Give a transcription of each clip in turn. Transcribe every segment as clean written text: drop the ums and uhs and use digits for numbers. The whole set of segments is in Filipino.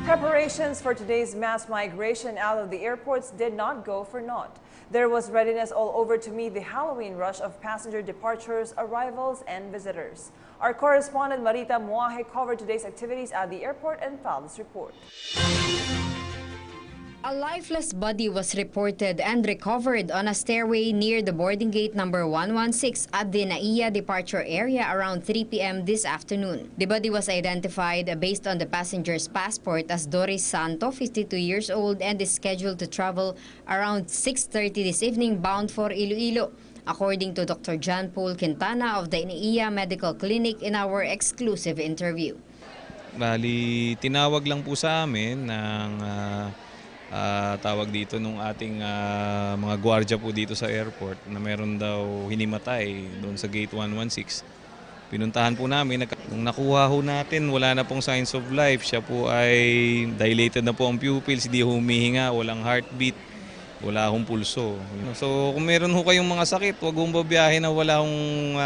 Preparations for today's mass migration out of the airports did not go for naught. There was readiness all over to meet the Halloween rush of passenger departures, arrivals, and visitors. Our correspondent Marita Muahe covered today's activities at the airport and filed this report. A lifeless body was reported and recovered on a stairway near the boarding gate number 116 at the NAIA departure area around 3 p.m. this afternoon. The body was identified based on the passenger's passport as Doris Santo, 52 years old, and is scheduled to travel around 6:30 this evening bound for Iloilo, according to Dr. John Paul Quintana of the NAIA Medical Clinic in our exclusive interview. Bali, tinawag lang po sa amin ng tawag dito nung ating mga gwardiya po dito sa airport na meron daw hinimatay doon sa gate 116. Pinuntahan po namin, nung nakuha ho natin, wala na pong signs of life. Siya po ay dilated na po ang pupils, hindi humihinga, walang heartbeat, wala hong pulso. So kung meron ho kayong mga sakit, huwag hong babiyahin na wala hong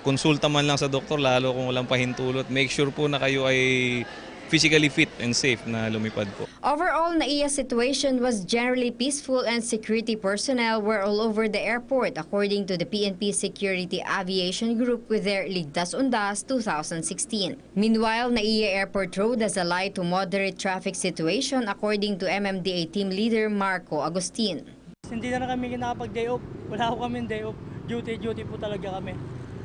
konsulta man lang sa doktor, lalo kung walang pahintulot. Make sure po na kayo ay physically fit and safe na lumipad po. Overall, NAIA's situation was generally peaceful and security personnel were all over the airport, according to the PNP Security Aviation Group with their Ligtas Undas 2016. Meanwhile, NAIA Airport Road has a light to moderate traffic situation, according to MMDA team leader Marco Agustin. Hindi na kami nakapag-day off. Wala ko kami day off. Duty po talaga kami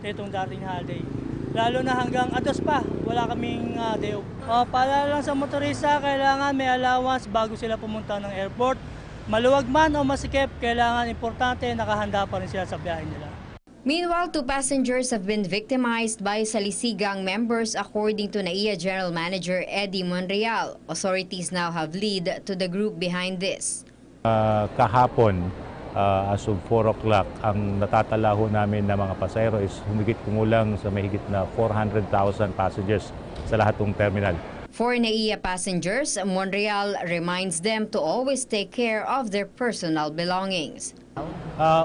itong dating holiday. Lalo na hanggang ados pa, wala kaming day off. Paalala lang sa motorista, kailangan may allowance bago sila pumunta ng airport. Maluwag man o masikip, kailangan importante nakahanda pa rin sila sa biyahe nila. Meanwhile, 2 passengers have been victimized by Salisigang members, according to NAIA General Manager Eddie Monreal. Authorities now have lead to the group behind this. Kahapon, as of 4 o'clock, ang natatala ho namin na mga pasahero is humigit kumulang sa mahigit na 400,000 passengers sa lahat ng terminal. For NAIA passengers, Monreal reminds them to always take care of their personal belongings.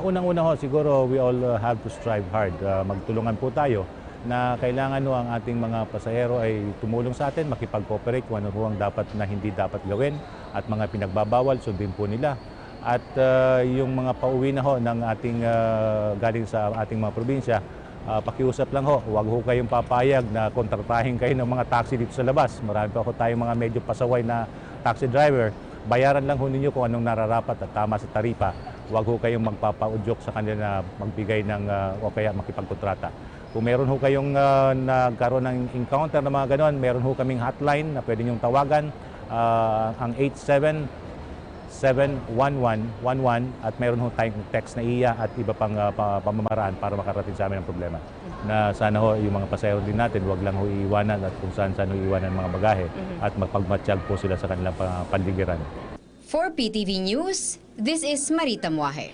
Unang-una ho, siguro we all have to strive hard. Magtulungan po tayo na kailangan ho ang ating mga pasahero ay tumulong sa atin, makipag-cooperate kung ano ho ang dapat na hindi dapat gawin at mga pinagbabawal, sundin po nila. At yung mga pauwi na ho ng ating galing sa ating mga probinsya, pakiusap lang ho, huwag ho kayong papayag na kontratahin kayo ng mga taxi dito sa labas. Marami pa ho tayong mga medyo pasaway na taxi driver. Bayaran lang ho ninyo kung anong nararapat at tama sa taripa. Huwag ho kayong magpapaudyok sa kanila na magbigay ng o kaya makipagkontrata. Kung meron ho kayong nagkaroon ng encounter na mga ganon, meron ho kaming hotline na pwede nyong tawagan, ang 87-71111 at meron ho tayong text na iya at iba pang pamamaraan para makarating sa amin ang problema. Na sana ho yung mga pasahero din natin, huwag lang ho iiwanan at kung saan ho iiwanan mga bagahe at magpagmatsyag po sila sa kanilang panligiran. For PTV News, this is Marita Muahe.